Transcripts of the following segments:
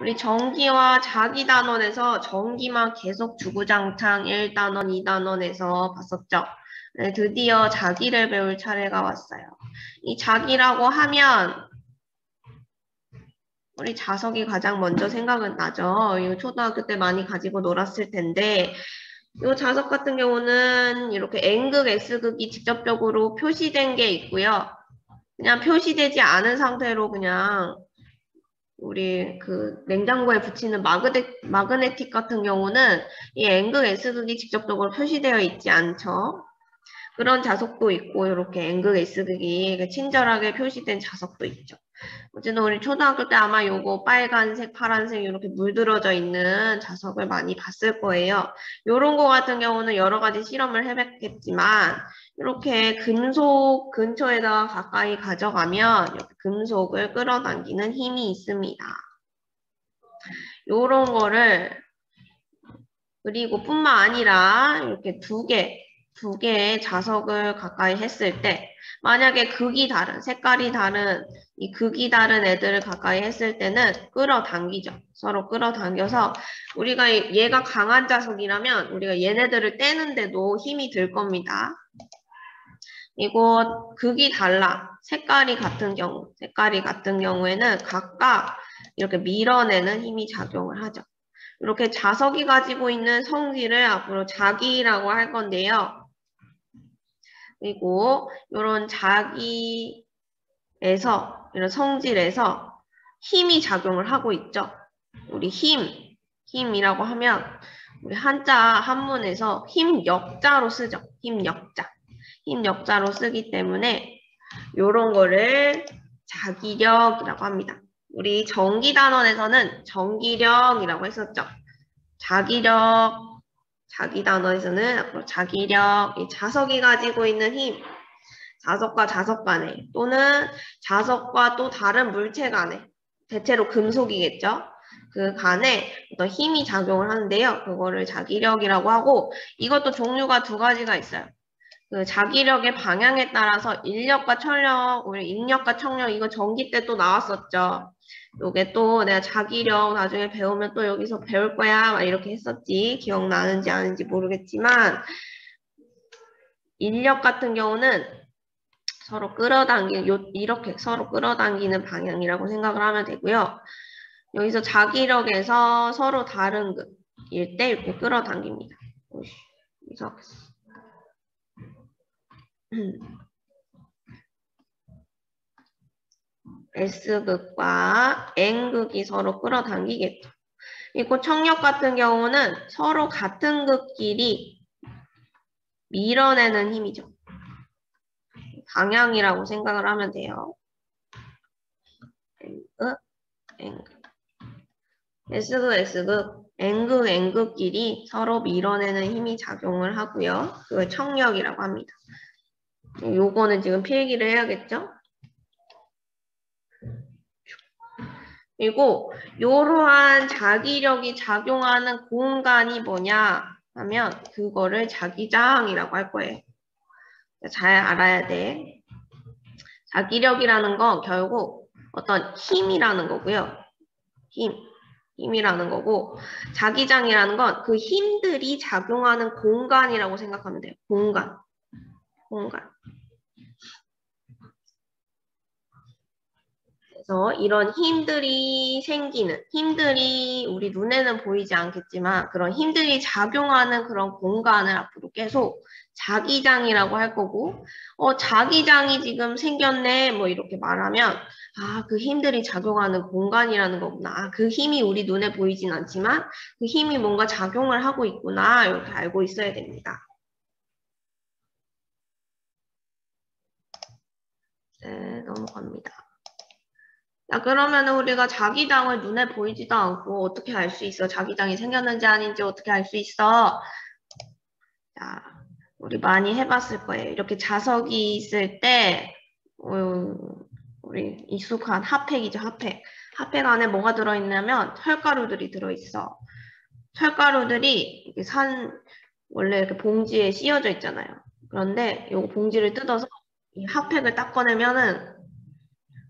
우리 정기와 자기 단원에서 정기만 계속 주구장창 1단원, 2단원에서 봤었죠. 네, 드디어 자기를 배울 차례가 왔어요. 이 자기라고 하면 우리 자석이 가장 먼저 생각은 나죠. 이거 초등학교 때 많이 가지고 놀았을 텐데 이 자석 같은 경우는 이렇게 N극, S극이 직접적으로 표시된 게 있고요. 그냥 표시되지 않은 상태로 그냥 우리 그 냉장고에 붙이는 마그네틱 같은 경우는 이 N극, S극이 직접적으로 표시되어 있지 않죠. 그런 자석도 있고 이렇게 N극, S극이 친절하게 표시된 자석도 있죠. 어쨌든 우리 초등학교 때 아마 요거 빨간색, 파란색 이렇게 물들어져 있는 자석을 많이 봤을 거예요. 요런 거 같은 경우는 여러 가지 실험을 해봤겠지만 이렇게 금속 근처에다가 가까이 가져가면 이렇게 금속을 끌어당기는 힘이 있습니다. 요런 거를 그리고 뿐만 아니라 이렇게 두 개의 자석을 가까이 했을 때 만약에 극이 다른, 색깔이 다른 이 극이 다른 애들을 가까이 했을 때는 끌어당기죠. 서로 끌어당겨서 우리가 얘가 강한 자석이라면 우리가 얘네들을 떼는데도 힘이 들 겁니다. 이거 극이 달라. 색깔이 같은 경우에는 각각 이렇게 밀어내는 힘이 작용을 하죠. 이렇게 자석이 가지고 있는 성질을 앞으로 자기라고 할 건데요. 그리고 이런 자기에서 이런 성질에서 힘이 작용을 하고 있죠. 우리 힘이라고 하면 우리 한자 한문에서 힘역자로 쓰죠. 힘역자로 쓰기 때문에 이런 거를 자기력이라고 합니다. 우리 전기 단원에서는 전기력이라고 했었죠. 자기 단원에서는 앞으로 자기력, 이 자석이 가지고 있는 힘, 자석과 자석 간에 또는 자석과 또 다른 물체 간에, 대체로 금속이겠죠. 그 간에 어떤 힘이 작용을 하는데요. 그거를 자기력이라고 하고 이것도 종류가 두 가지가 있어요. 그 자기력의 방향에 따라서 인력과 천력, 우리 인력과 청력 이거 전기 때 또 나왔었죠. 요게 또 내가 자기력 나중에 배우면 또 여기서 배울 거야 막 이렇게 했었지. 기억나는지 아는지 모르겠지만 인력 같은 경우는 서로 이렇게 서로 끌어당기는 방향이라고 생각을 하면 되고요. 여기서 자기력에서 서로 다른 극일 때 이렇게 끌어당깁니다. 그래서 S극과 N극이 서로 끌어당기겠죠. 그리고 청력 같은 경우는 서로 같은 극끼리 밀어내는 힘이죠. 방향이라고 생각을 하면 돼요. N극, N극. S극, S극, N극, N극끼리 서로 밀어내는 힘이 작용을 하고요. 그걸 청력이라고 합니다. 요거는 지금 필기를 해야겠죠? 그리고 이러한 자기력이 작용하는 공간이 뭐냐 하면 그거를 자기장이라고 할 거예요. 잘 알아야 돼. 자기력이라는 건 결국 어떤 힘이라는 거고요. 힘이라는 거고 자기장이라는 건 그 힘들이 작용하는 공간이라고 생각하면 돼요. 공간. 그래서 이런 힘들이 우리 눈에는 보이지 않겠지만 그런 힘들이 작용하는 그런 공간을 앞으로 계속 자기장이라고 할 거고 자기장이 지금 생겼네 뭐 이렇게 말하면 그 힘들이 작용하는 공간이라는 거구나. 그 힘이 우리 눈에 보이진 않지만 그 힘이 뭔가 작용을 하고 있구나 이렇게 알고 있어야 됩니다. 네, 넘어갑니다. 자, 그러면은 우리가 자기장을 눈에 보이지도 않고 어떻게 알 수 있어? 자기장이 생겼는지 아닌지 어떻게 알 수 있어? 자, 우리 많이 해봤을 거예요. 이렇게 자석이 있을 때, 우리 익숙한 핫팩이죠, 핫팩. 핫팩 안에 뭐가 들어있냐면 털가루들이 들어있어. 털가루들이 이렇게 원래 이렇게 봉지에 씌워져 있잖아요. 그런데 이 봉지를 뜯어서 이 핫팩을 딱 꺼내면은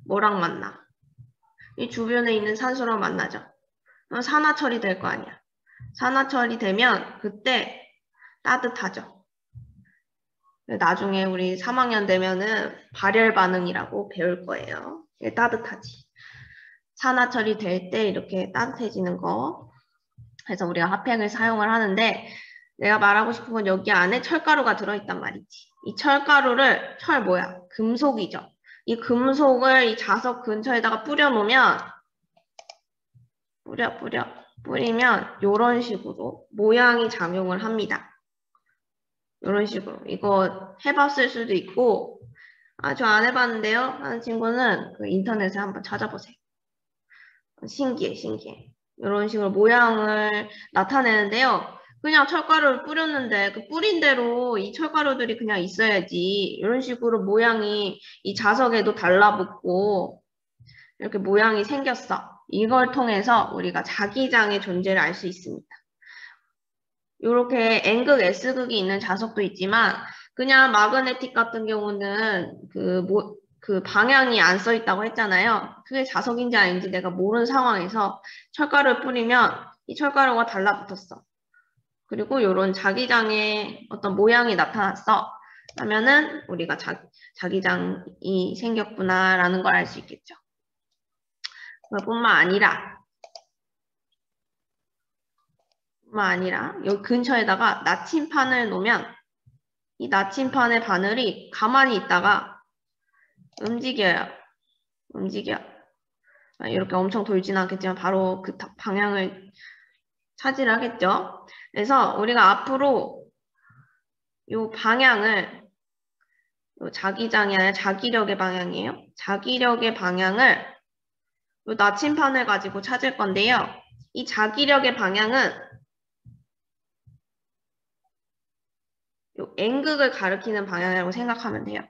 뭐랑 만나? 이 주변에 있는 산소랑 만나죠. 그럼 산화 처리될 거 아니야. 산화 처리되면 그때 따뜻하죠. 나중에 우리 3학년 되면은 발열 반응이라고 배울 거예요. 따뜻하지. 산화 처리될 때 이렇게 따뜻해지는 거. 그래서 우리가 핫팩을 사용을 하는데 내가 말하고 싶은 건 여기 안에 철가루가 들어있단 말이지. 이 철가루를, 철 뭐야? 금속이죠. 이 금속을 이 자석 근처에다가 뿌려놓으면 뿌리면 이런 식으로 모양이 작용을 합니다. 이런 식으로. 이거 해봤을 수도 있고 저 안 해봤는데요 하는 친구는 그 인터넷에 한번 찾아보세요. 신기해. 이런 식으로 모양을 나타내는데요. 그냥 철가루를 뿌렸는데 그 뿌린 대로 이 철가루들이 그냥 있어야지. 이런 식으로 모양이 이 자석에도 달라붙고 이렇게 모양이 생겼어. 이걸 통해서 우리가 자기장의 존재를 알 수 있습니다. 이렇게 N극, S극이 있는 자석도 있지만 그냥 마그네틱 같은 경우는 그 방향이 안 써 있다고 했잖아요. 그게 자석인지 아닌지 내가 모르는 상황에서 철가루를 뿌리면 이 철가루가 달라붙었어. 그리고 이런 자기장의 어떤 모양이 나타났어. 그러면은 우리가 자기장이 생겼구나라는 걸 알 수 있겠죠. 그뿐만 아니라 여기 근처에다가 나침판을 놓으면 이 나침판의 바늘이 가만히 있다가 움직여. 이렇게 엄청 돌진 않겠지만 바로 그 방향을 차지하겠죠. 그래서 우리가 앞으로 이 방향을 자기장이 아니라 자기력의 방향이에요. 자기력의 방향을 이 나침판을 가지고 찾을 건데요. 이 자기력의 방향은 이 N극을 가리키는 방향이라고 생각하면 돼요.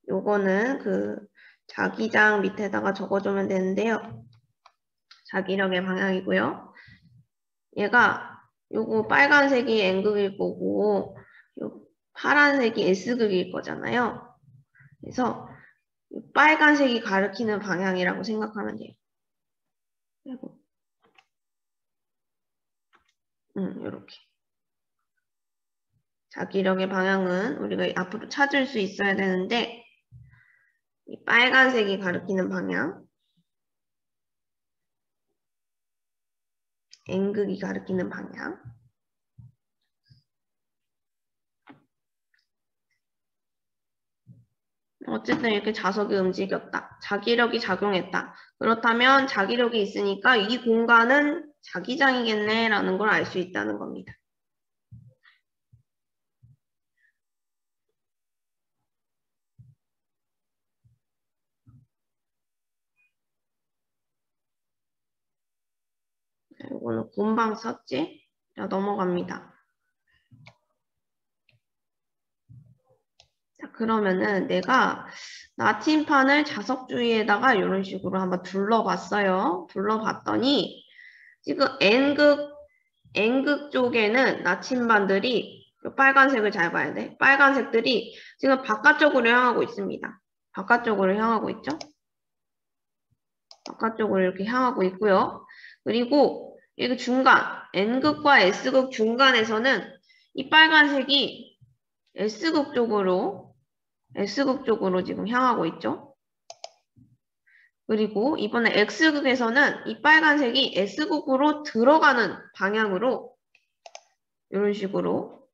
요거는 그 자기장 밑에다가 적어주면 되는데요. 자기력의 방향이고요. 얘가 요거 빨간색이 N극일 거고 요 파란색이 S극일 거잖아요. 그래서 빨간색이 가리키는 방향이라고 생각하면 돼요. 이렇게. 자기력의 방향은 우리가 앞으로 찾을 수 있어야 되는데 이 빨간색이 가리키는 방향, N극이 가리키는 방향. 어쨌든 이렇게 자석이 움직였다. 자기력이 작용했다. 그렇다면 자기력이 있으니까 이 공간은 자기장이겠네 라는 걸 알 수 있다는 겁니다. 이거는 금방 썼지? 자, 넘어갑니다. 자, 그러면은 내가 나침판을 자석 주위에다가 이런 식으로 한번 둘러봤어요. 둘러봤더니 지금 N극 쪽에는 나침반들이 빨간색을 잘 봐야 돼. 빨간색들이 지금 바깥쪽으로 향하고 있습니다. 바깥쪽으로 향하고 있죠? 바깥쪽으로 이렇게 향하고 있고요. 그리고 여기 중간, N극과 S극 중간에서는 이 빨간색이 S극 쪽으로 지금 향하고 있죠. 그리고 이번에 X극에서는 이 빨간색이 S극으로 들어가는 방향으로 이런 식으로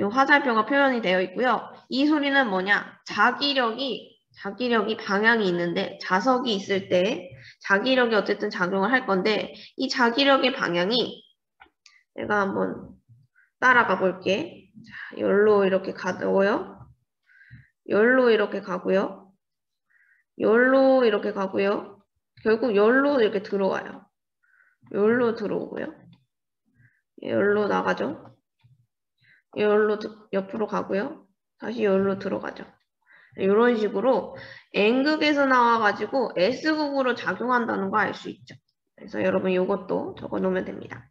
화살표가 표현이 되어 있고요. 이 소리는 뭐냐? 자기력이 방향이 있는데 자석이 있을 때 자기력이 어쨌든 작용을 할 건데 이 자기력의 방향이 내가 한번 따라가 볼게. 자, 열로 이렇게 가고요. 열로 이렇게 가고요. 열로 이렇게 가고요. 결국 열로 이렇게 들어와요. 열로 들어오고요. 열로 나가죠. 열로 옆으로 가고요. 다시 열로 들어가죠. 이런 식으로 N극에서 나와가지고 S극으로 작용한다는 거 알 수 있죠. 그래서 여러분 이것도 적어놓으면 됩니다.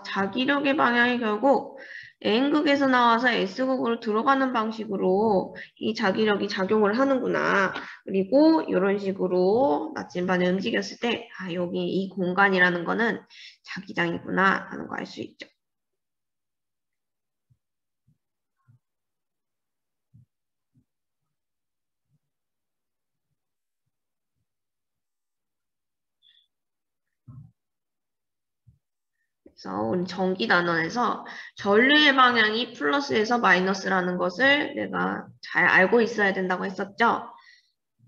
자기력의 방향이 결국 N극에서 나와서 S극으로 들어가는 방식으로 이 자기력이 작용을 하는구나. 그리고 이런 식으로 나침반을 움직였을 때, 아, 여기 이 공간이라는 거는 자기장이구나 하는 거 알 수 있죠. 그래서 우리 전기 단원에서 전류의 방향이 플러스에서 마이너스라는 것을 내가 잘 알고 있어야 된다고 했었죠.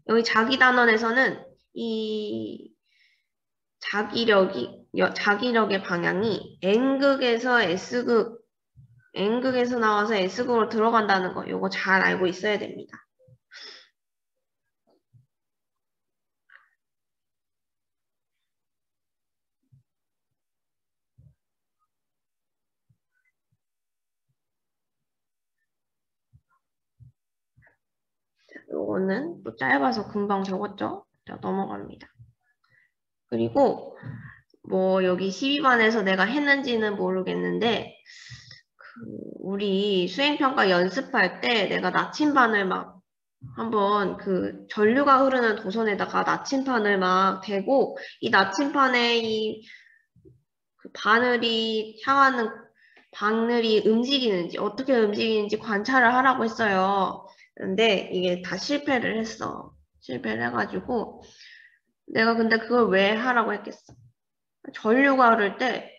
여기 자기 단원에서는 이 자기력의 방향이 N극에서 나와서 S극으로 들어간다는 거, 이거 잘 알고 있어야 됩니다. 요거는 또 짧아서 금방 적었죠? 자, 넘어갑니다. 그리고 뭐 여기 12반에서 내가 했는지는 모르겠는데 우리 수행평가 연습할 때 내가 나침반을 막 한번 그 전류가 흐르는 도선에다가 나침판을 막 대고 이 나침판에 그 바늘이 움직이는지 어떻게 움직이는지 관찰을 하라고 했어요. 근데 이게 다 실패를 했어. 실패를 해가지고 내가 근데 그걸 왜 하라고 했겠어? 전류가 흐를 때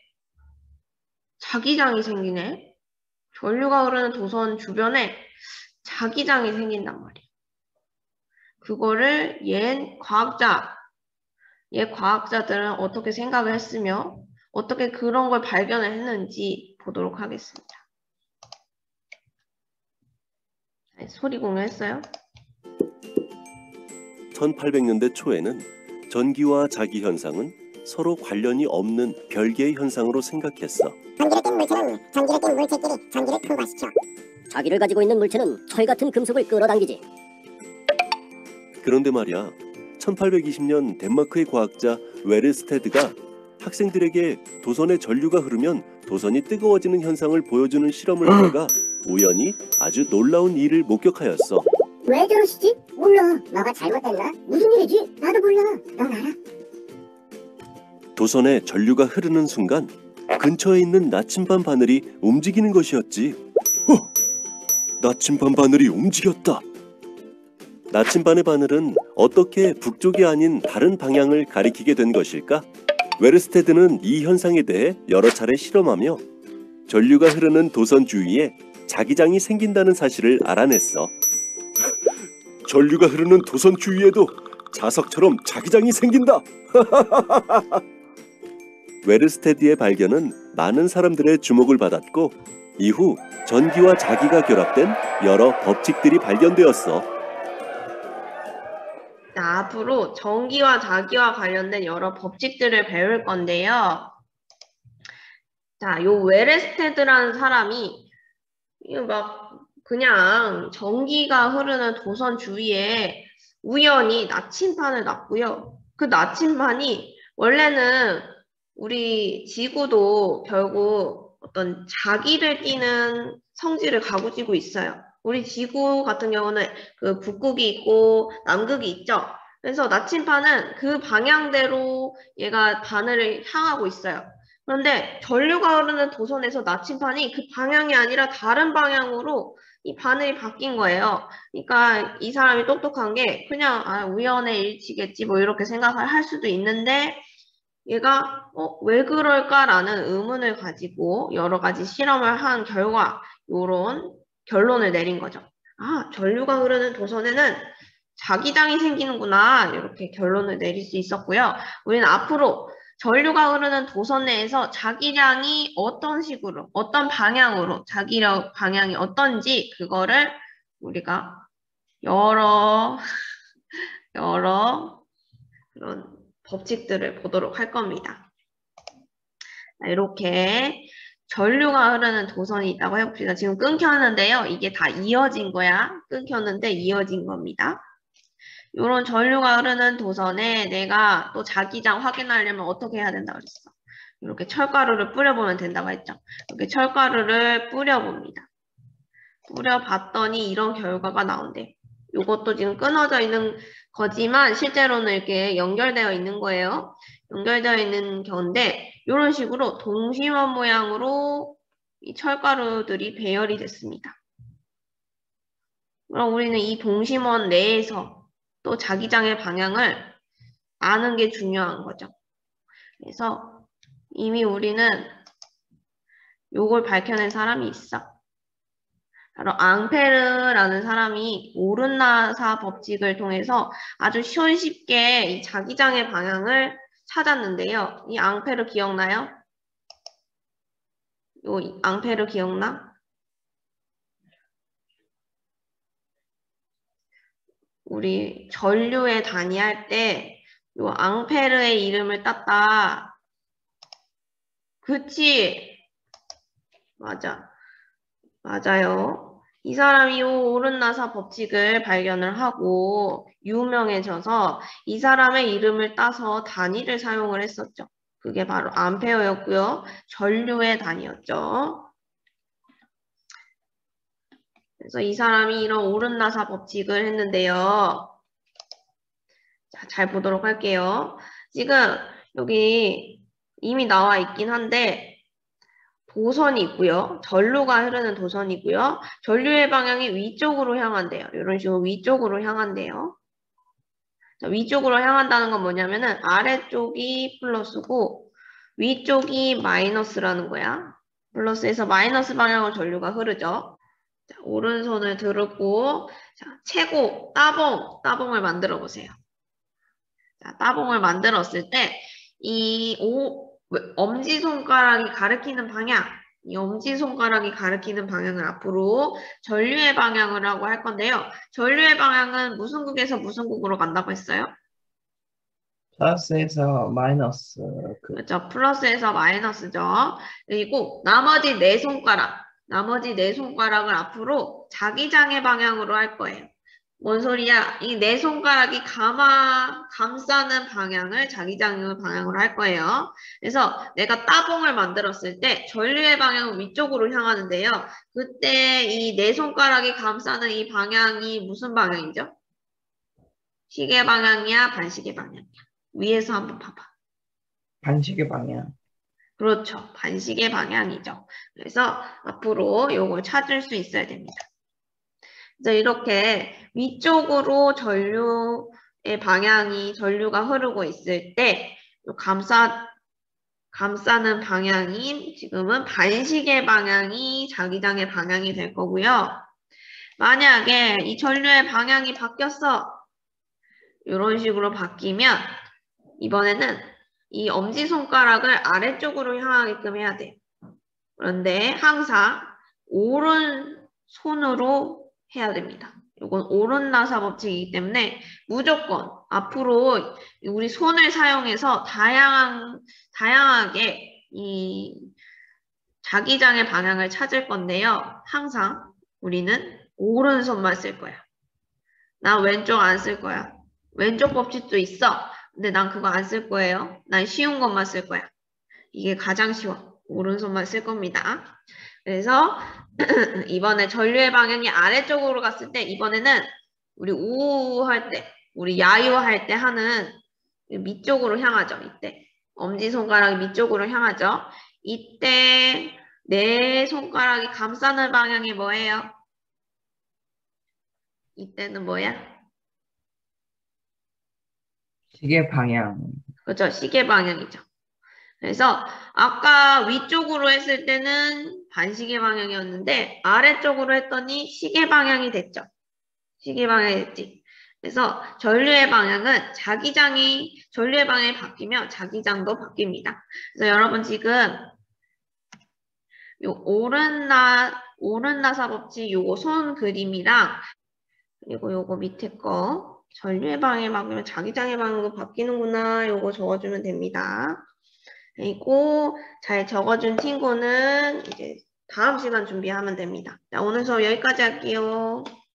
자기장이 생기네. 전류가 흐르는 도선 주변에 자기장이 생긴단 말이야. 그거를 옛 과학자들은 어떻게 생각을 했으며 어떻게 그런 걸 발견을 했는지 보도록 하겠습니다. 소리 공유했어요? 1800년대 초에는 전기와 자기 현상은 서로 관련이 없는 별개의 현상으로 생각했어. 전기를 띤 물체는 전기를 띤 물체끼리 전기를 통과시켜 자기를 가지고 있는 물체는 철 같은 금속을 끌어당기지. 그런데 말이야, 1820년 덴마크의 과학자 웨르스테드가 학생들에게 도선에 전류가 흐르면 도선이 뜨거워지는 현상을 보여주는 실험을 하다가 우연히 아주 놀라운 일을 목격하였어. 왜 저러시지? 몰라. 너가 잘못됐나? 무슨 일이지? 나도 몰라. 넌 알아? 도선에 전류가 흐르는 순간 근처에 있는 나침반 바늘이 움직이는 것이었지. 나침반 바늘이 움직였다. 나침반의 바늘은 어떻게 북쪽이 아닌 다른 방향을 가리키게 된 것일까? 웨르스테드는 이 현상에 대해 여러 차례 실험하며 전류가 흐르는 도선 주위에 자기장이 생긴다는 사실을 알아냈어. 전류가 흐르는 도선 주위에도 자석처럼 자기장이 생긴다. 웨르스테드의 발견은 많은 사람들의 주목을 받았고 이후 전기와 자기가 결합된 여러 법칙들이 발견되었어. 자, 앞으로 전기와 자기와 관련된 여러 법칙들을 배울 건데요. 자, 요 웨르스테드라는 사람이 막 그냥 전기가 흐르는 도선 주위에 우연히 나침판을 놨고요. 그 나침판이 원래는 우리 지구도 결국 어떤 자기를 띠는 성질을 가지고 있어요. 우리 지구 같은 경우는 그 북극이 있고 남극이 있죠. 그래서 나침판은 그 방향대로 얘가 바늘을 향하고 있어요. 그런데 전류가 흐르는 도선에서 나침판이 그 방향이 아니라 다른 방향으로 이 바늘이 바뀐 거예요. 그러니까 이 사람이 똑똑한 게 그냥 우연의 일치겠지 뭐 이렇게 생각을 할 수도 있는데 얘가 왜 그럴까라는 의문을 가지고 여러 가지 실험을 한 결과 이런 결론을 내린 거죠. 아, 전류가 흐르는 도선에는 자기장이 생기는구나 이렇게 결론을 내릴 수 있었고요. 우리는 앞으로 전류가 흐르는 도선 내에서 자기량이 어떤 식으로, 어떤 방향으로, 자기력 방향이 어떤지 그거를 우리가 여러 그런 법칙들을 보도록 할 겁니다. 이렇게 전류가 흐르는 도선이 있다고 해봅시다. 지금 끊겼는데요. 이게 다 이어진 거야. 끊겼는데 이어진 겁니다. 이런 전류가 흐르는 도선에 내가 또 자기장 확인하려면 어떻게 해야 된다 그랬어? 이렇게 철가루를 뿌려보면 된다고 했죠. 이렇게 철가루를 뿌려봅니다. 뿌려봤더니 이런 결과가 나온대요. 이것도 지금 끊어져 있는 거지만 실제로는 이렇게 연결되어 있는 거예요. 연결되어 있는 건데 이런 식으로 동심원 모양으로 이 철가루들이 배열이 됐습니다. 그럼 우리는 이 동심원 내에서 또 자기장의 방향을 아는 게 중요한 거죠. 그래서 이미 우리는 요걸 밝혀낸 사람이 있어. 바로 앙페르라는 사람이 오른나사 법칙을 통해서 아주 쉽게 이 자기장의 방향을 찾았는데요. 이 앙페르 기억나요? 요 앙페르 기억나? 우리 전류의 단위할 때 요 앙페르의 이름을 땄다. 그치? 맞아. 맞아요. 이 사람이 요 오른나사 법칙을 발견을 하고 유명해져서 이 사람의 이름을 따서 단위를 사용을 했었죠. 그게 바로 암페어였고요. 전류의 단위였죠. 그래서 이 사람이 이런 오른나사 법칙을 했는데요. 자, 잘 보도록 할게요. 지금 여기 이미 나와 있긴 한데 도선이 있고요. 전류가 흐르는 도선이고요. 전류의 방향이 위쪽으로 향한대요. 이런 식으로 위쪽으로 향한대요. 자, 위쪽으로 향한다는 건 뭐냐면은 아래쪽이 플러스고 위쪽이 마이너스라는 거야. 플러스에서 마이너스 방향으로 전류가 흐르죠. 자, 오른손을 들고 자, 최고 따봉을 만들어 보세요. 자, 따봉을 만들었을 때 이 엄지손가락이 가리키는 방향, 이 엄지손가락이 가리키는 방향을 앞으로 전류의 방향이라고 할 건데요. 전류의 방향은 무슨 극에서 무슨 극으로 간다고 했어요? 플러스에서 마이너스. 그렇죠. 플러스에서 마이너스죠. 그리고 나머지 네 손가락을 앞으로 자기장의 방향으로 할 거예요. 뭔 소리야? 이 네 손가락이 감싸는 방향을 자기장의 방향으로 할 거예요. 그래서 내가 따봉을 만들었을 때 전류의 방향은 위쪽으로 향하는데요. 그때 이 네 손가락이 감싸는 이 방향이 무슨 방향이죠? 시계 방향이야? 반시계 방향이야? 위에서 한번 봐봐. 반시계 방향. 그렇죠. 반시계 방향이죠. 그래서 앞으로 요걸 찾을 수 있어야 됩니다. 그래서 이렇게 위쪽으로 전류의 방향이 전류가 흐르고 있을 때 감싸는 방향인 지금은 반시계 방향이 자기장의 방향이 될 거고요. 만약에 이 전류의 방향이 바뀌었어. 이런 식으로 바뀌면 이번에는 이 엄지손가락을 아래쪽으로 향하게끔 해야 돼요. 그런데 항상 오른손으로 해야 됩니다. 이건 오른나사 법칙이기 때문에 무조건 앞으로 우리 손을 사용해서 다양하게 이 자기장의 방향을 찾을 건데요. 항상 우리는 오른손만 쓸 거야. 나 왼쪽 안 쓸 거야. 왼쪽 법칙도 있어. 근데 난 그거 안 쓸 거예요. 난 쉬운 것만 쓸 거야. 이게 가장 쉬워. 오른손만 쓸 겁니다. 그래서 이번에 전류의 방향이 아래쪽으로 갔을 때 이번에는 우리 우할 때, 우리 야유할 때 하는 밑쪽으로 향하죠. 이때 엄지손가락이 밑쪽으로 향하죠. 이때 내 손가락이 감싸는 방향이 뭐예요? 이때는 뭐야? 시계 방향. 그렇죠. 시계 방향이죠. 그래서 아까 위쪽으로 했을 때는 반시계 방향이었는데 아래쪽으로 했더니 시계 방향이 됐죠. 시계 방향이 됐지. 그래서 전류의 방향은 전류의 방향이 바뀌면 자기장도 바뀝니다. 그래서 여러분 지금 요 오른나사 법칙 요거 손 그림이랑 그리고 요거 밑에 거 전류의 방향이 바뀌면 자기장의 방향도 바뀌는구나. 요거 적어주면 됩니다. 그리고 잘 적어준 친구는 이제 다음 시간 준비하면 됩니다. 자, 오늘 수업 여기까지 할게요.